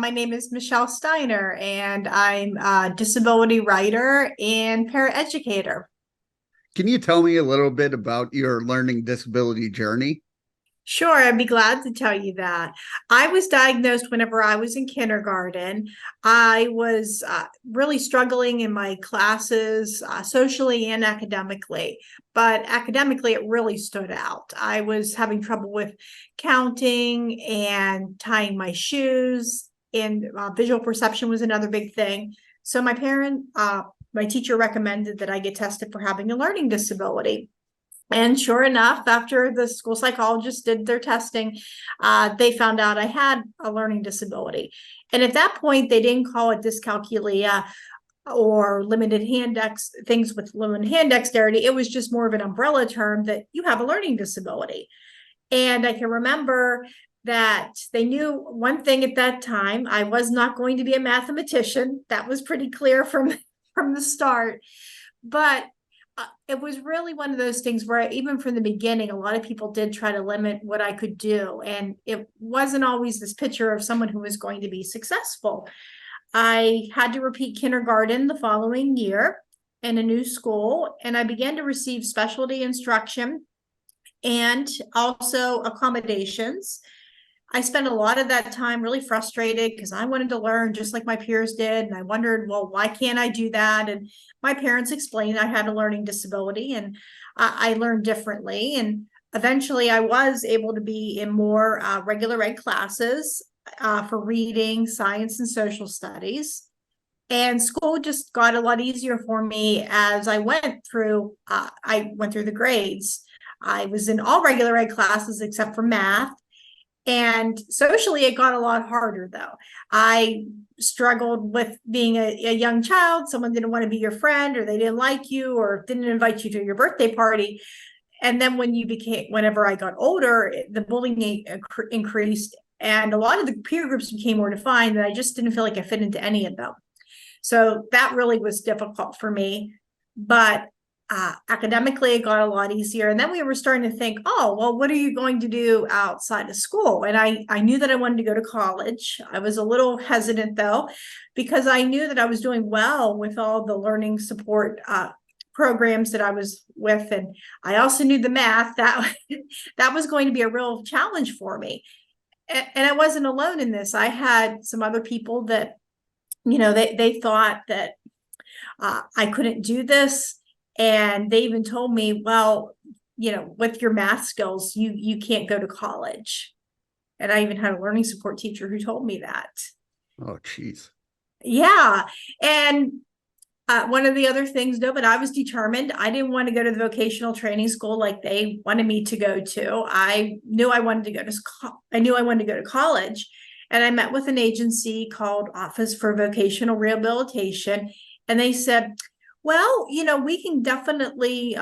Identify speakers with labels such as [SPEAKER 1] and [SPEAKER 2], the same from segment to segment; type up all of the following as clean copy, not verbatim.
[SPEAKER 1] My name is Michelle Steiner, and I'm a disability writer and paraeducator.
[SPEAKER 2] Can you tell me a little bit about your learning disability journey?
[SPEAKER 1] Sure, I'd be glad to tell you that. I was diagnosed whenever I was in kindergarten. I was really struggling in my classes, socially and academically, but academically, it really stood out. I was having trouble with counting and tying my shoes, and visual perception was another big thing. So, my teacher recommended that I get tested for having a learning disability. And sure enough, after the school psychologist did their testing, they found out I had a learning disability. And at that point, they didn't call it dyscalculia or limited hand things with limited hand dexterity. It was just more of an umbrella term that you have a learning disability. And I can remember that they knew one thing at that time. I was not going to be a mathematician. That was pretty clear from from the start. But it was really one of those things where even from the beginning, a lot of people did try to limit what I could do. And it wasn't always this picture of someone who was going to be successful. I had to repeat kindergarten the following year in a new school, and I began to receive specialty instruction and also accommodations. I spent a lot of that time really frustrated because I wanted to learn just like my peers did. And I wondered, well, why can't I do that? And my parents explained I had a learning disability and I learned differently. And eventually I was able to be in more regular ed classes for reading, science, and social studies. And school just got a lot easier for me as I went through the grades. I was in all regular ed classes except for math. And socially, it got a lot harder, though. I struggled with being a young child. Someone didn't want to be your friend, or they didn't like you, or didn't invite you to your birthday party. And then whenever I got older, the bullying increased. And a lot of the peer groups became more defined, and I just didn't feel like I fit into any of them. So that really was difficult for me. But academically, it got a lot easier. And then we were starting to think, oh, well, what are you going to do outside of school? And I knew that I wanted to go to college. I was a little hesitant, though, because I knew that I was doing well with all the learning support programs that I was with. And I also knew the math that that was going to be a real challenge for me. And I wasn't alone in this. I had some other people that, they thought that I couldn't do this. And they even told me, well, with your math skills, you can't go to college. And I even had a learning support teacher who told me that.
[SPEAKER 2] Oh, geez.
[SPEAKER 1] Yeah. And one of the other things, though, but I was determined. I didn't want to go to the vocational training school like they wanted me to go to. I knew I wanted to go to I knew I wanted to go to college. And I met with an agency called Office for Vocational Rehabilitation. And they said, well, we can definitely,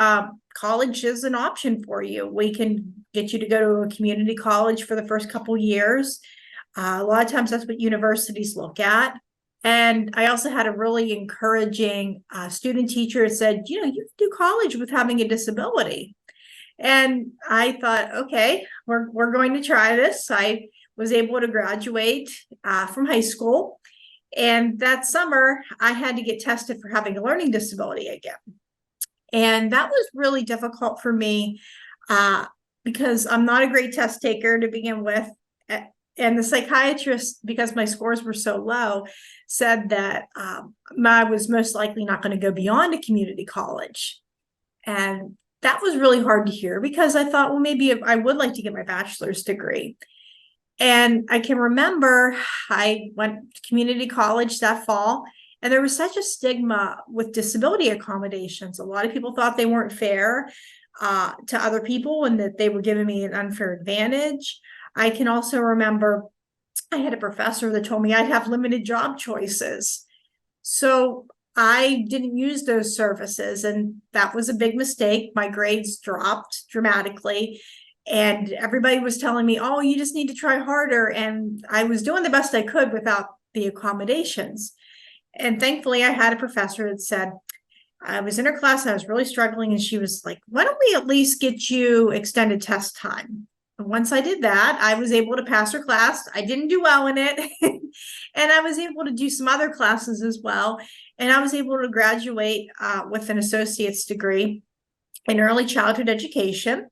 [SPEAKER 1] college is an option for you. We can get you to go to a community college for the first couple years. A lot of times that's what universities look at. And I also had a really encouraging student teacher who said, you can do college with having a disability. And I thought, okay, we're going to try this. I was able to graduate from high school. And that summer, I had to get tested for having a learning disability again. And that was really difficult for me because I'm not a great test taker to begin with. And the psychiatrist, because my scores were so low, said that I was most likely not going to go beyond a community college. And that was really hard to hear because I thought, well, maybe I would like to get my bachelor's degree. And I can remember I went to community college that fall, and there was such a stigma with disability accommodations. A lot of people thought they weren't fair to other people and that they were giving me an unfair advantage. I can also remember I had a professor that told me I'd have limited job choices. So I didn't use those services, and that was a big mistake. My grades dropped dramatically. And everybody was telling me, oh, you just need to try harder. And I was doing the best I could without the accommodations. And thankfully, I had a professor that said, I was in her class, I was really struggling. And she was like, why don't we at least get you extended test time? once I did that, I was able to pass her class. I didn't do well in it. And I was able to do some other classes as well. And I was able to graduate with an associate's degree in early childhood education.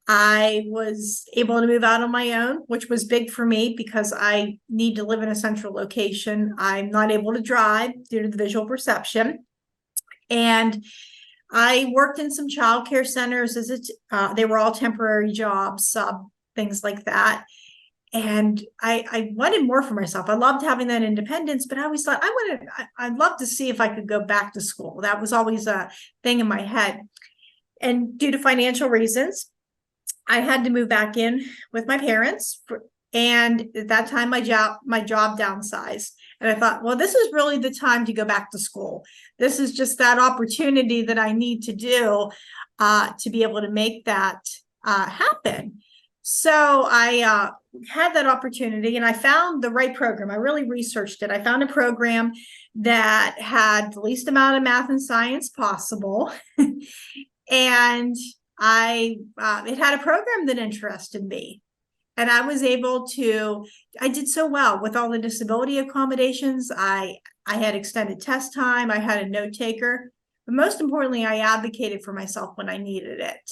[SPEAKER 1] I was able to move out on my own, which was big for me because I need to live in a central location. I'm not able to drive due to the visual perception. And I worked in some childcare centers they were all temporary jobs, things like that. And I wanted more for myself. I loved having that independence, but I always thought I'd love to see if I could go back to school. That was always a thing in my head. And due to financial reasons, I had to move back in with my parents. And at that time, my job downsized. And I thought, well, this is really the time to go back to school. This is just that opportunity that I need to do to be able to make that happen. So I had that opportunity and I found the right program. I really researched it. I found a program that had the least amount of math and science possible. And it had a program that interested me. And I did so well with all the disability accommodations. I had extended test time. I had a note taker, but most importantly, I advocated for myself when I needed it.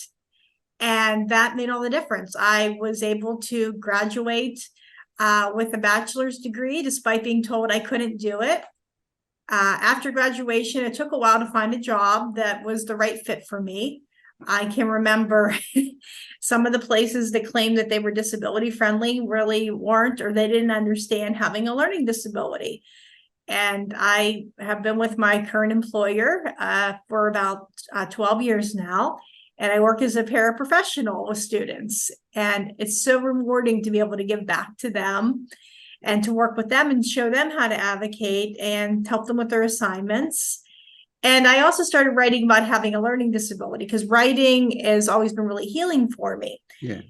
[SPEAKER 1] And that made all the difference. I was able to graduate with a bachelor's degree, despite being told I couldn't do it. After graduation, it took a while to find a job that was the right fit for me. I can remember some of the places that claimed that they were disability friendly really weren't, or they didn't understand having a learning disability. And I have been with my current employer for about 12 years now. And I work as a paraprofessional with students. And it's so rewarding to be able to give back to them and to work with them and show them how to advocate and help them with their assignments. And I also started writing about having a learning disability because writing has always been really healing for me.
[SPEAKER 2] Yeah.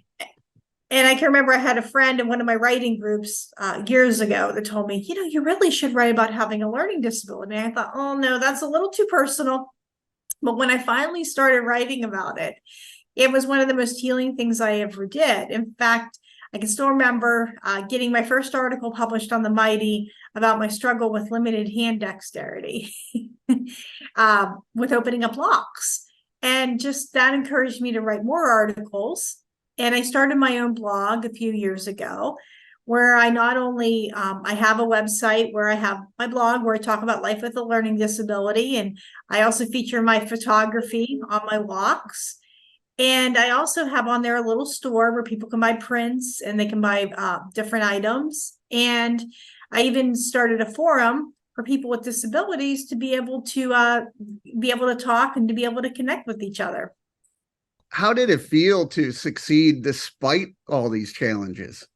[SPEAKER 1] And I can remember I had a friend in one of my writing groups years ago that told me, you really should write about having a learning disability. And I thought, oh, no, that's a little too personal. But when I finally started writing about it, it was one of the most healing things I ever did. In fact, I can still remember getting my first article published on the Mighty about my struggle with limited hand dexterity with opening up locks. And just that encouraged me to write more articles. And I started my own blog a few years ago where I not only, I have a website where I have my blog where I talk about life with a learning disability. And I also feature my photography on my walks. And I also have on there a little store where people can buy prints and they can buy different items. And I even started a forum for people with disabilities to be able to talk and to be able to connect with each other.
[SPEAKER 2] How did it feel to succeed despite all these challenges?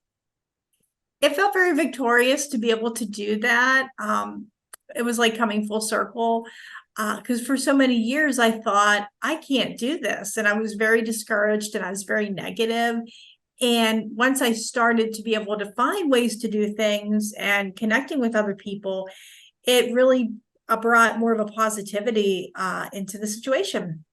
[SPEAKER 1] It felt very victorious to be able to do that. It was like coming full circle. Because for so many years, I thought, I can't do this. And I was very discouraged and I was very negative. And once I started to be able to find ways to do things and connecting with other people, it really brought more of a positivity into the situation.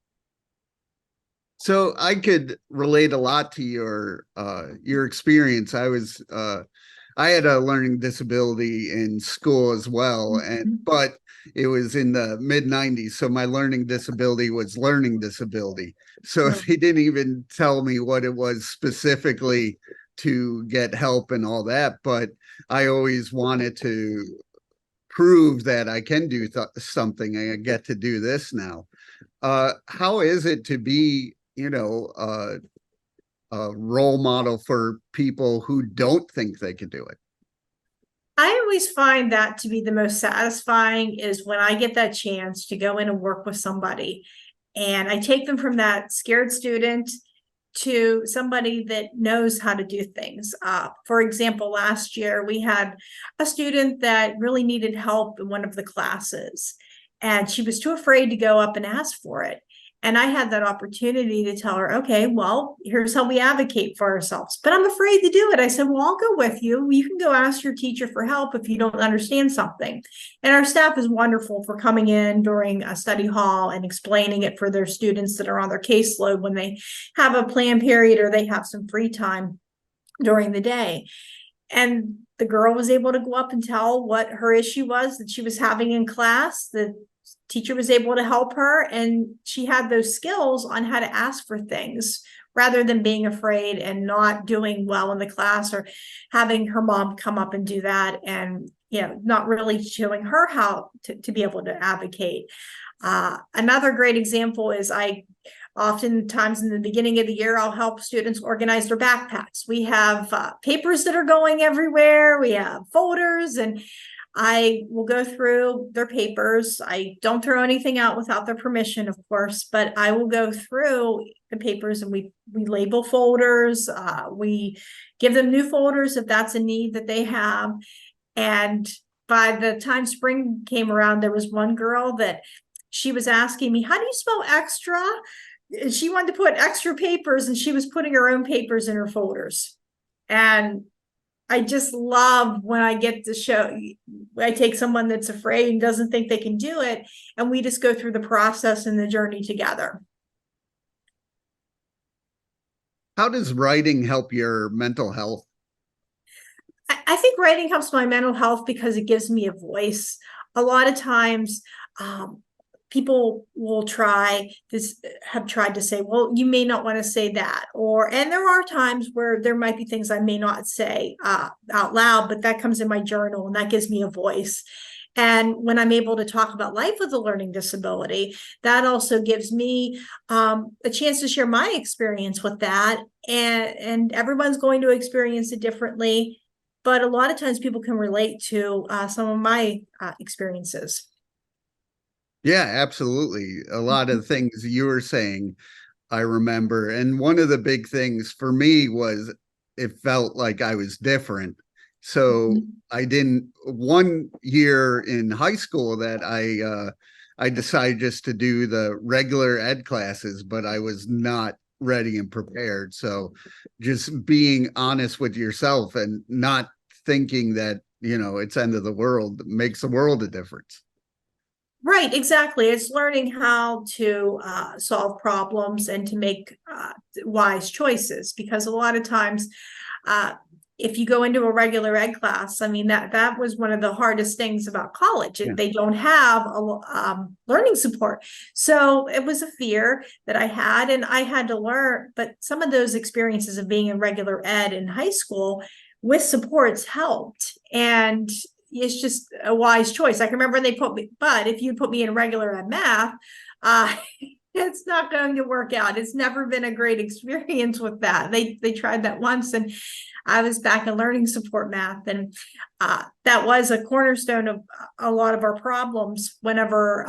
[SPEAKER 2] So I could relate a lot to your experience. I had a learning disability in school as well, but it was in the mid-90s, so my learning disability was learning disability. So they didn't even tell me what it was specifically to get help and all that, but I always wanted to prove that I can do something. I get to do this now. How is it to be, a role model for people who don't think they can do it?
[SPEAKER 1] I always find that to be the most satisfying is when I get that chance to go in and work with somebody and I take them from that scared student to somebody that knows how to do things. For example, last year we had a student that really needed help in one of the classes and she was too afraid to go up and ask for it. And I had that opportunity to tell her, okay, well, here's how we advocate for ourselves. But I'm afraid to do it. I said, well, I'll go with you. You can go ask your teacher for help if you don't understand something. And our staff is wonderful for coming in during a study hall and explaining it for their students that are on their caseload when they have a planned period or they have some free time during the day. And the girl was able to go up and tell what her issue was that she was having in class. The teacher was able to help her, and she had those skills on how to ask for things rather than being afraid and not doing well in the class, or having her mom come up and do that, and not really showing her how to be able to advocate. Another great example is I oftentimes in the beginning of the year, I'll help students organize their backpacks. We have papers that are going everywhere. We have folders, and I will go through their papers. I don't throw anything out without their permission, of course, but I will go through the papers, and we label folders. We give them new folders if that's a need that they have. And by the time spring came around, there was one girl that she was asking me, how do you spell extra? She wanted to put extra papers, and she was putting her own papers in her folders. And I just love when I get to show, I take someone that's afraid and doesn't think they can do it, and we just go through the process and the journey together.
[SPEAKER 2] How does writing help your mental health?
[SPEAKER 1] I think writing helps my mental health because it gives me a voice. A lot of times, people will have tried to say, well, you may not want to say that, and there are times where there might be things I may not say out loud, but that comes in my journal, and that gives me a voice. And when I'm able to talk about life with a learning disability, that also gives me a chance to share my experience with that. And everyone's going to experience it differently, but a lot of times people can relate to some of my experiences.
[SPEAKER 2] Yeah, absolutely. A lot of things you were saying, I remember. And one of the big things for me was it felt like I was different. So I didn't, one year in high school that I decided just to do the regular ed classes, but I was not ready and prepared. So just being honest with yourself and not thinking that, it's end of the world makes a world of difference.
[SPEAKER 1] Right, exactly. It's learning how to solve problems and to make wise choices, because a lot of times, if you go into a regular ed class, I mean, that was one of the hardest things about college.
[SPEAKER 2] Yeah.
[SPEAKER 1] They don't have learning support. So it was a fear that I had, and I had to learn. But some of those experiences of being in regular ed in high school with supports helped. And it's just a wise choice. I can remember they put me, but if you put me in regular ed math, it's not going to work out. It's never been a great experience with that. They tried that once, and I was back in learning support math, and that was a cornerstone of a lot of our problems. Whenever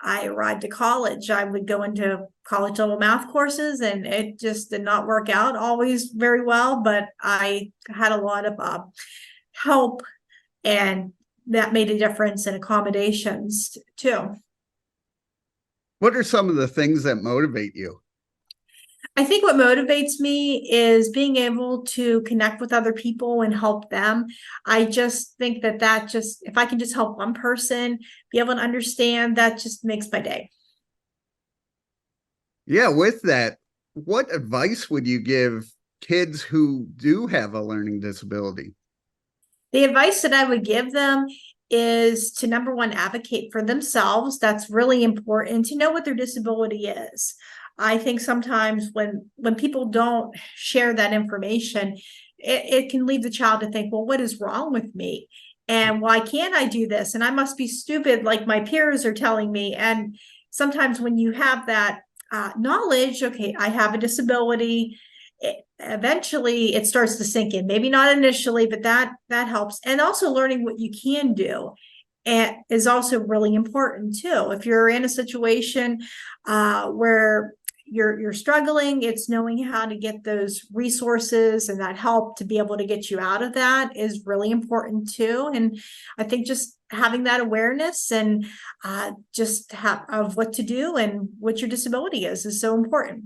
[SPEAKER 1] I arrived to college, I would go into college level math courses, and it just did not work out always very well. But I had a lot of help, and that made a difference in accommodations too.
[SPEAKER 2] What are some of the things that motivate you?
[SPEAKER 1] I think what motivates me is being able to connect with other people and help them. I just think that just, if I can just help one person be able to understand, that just makes my day.
[SPEAKER 2] Yeah, with that, what advice would you give kids who do have a learning disability?
[SPEAKER 1] The advice that I would give them is to, number one, advocate for themselves. That's really important, to know what their disability is. I think sometimes when people don't share that information, it can lead the child to think, well, what is wrong with me? And why can't I do this? And I must be stupid like my peers are telling me. And sometimes when you have that knowledge, okay, I have a disability, eventually it starts to sink in. Maybe not initially, but that helps. And also learning what you can do and is also really important too. If you're in a situation where you're struggling, it's knowing how to get those resources and that help to be able to get you out of that is really important too. And I think just having that awareness and just of what to do and what your disability is so important.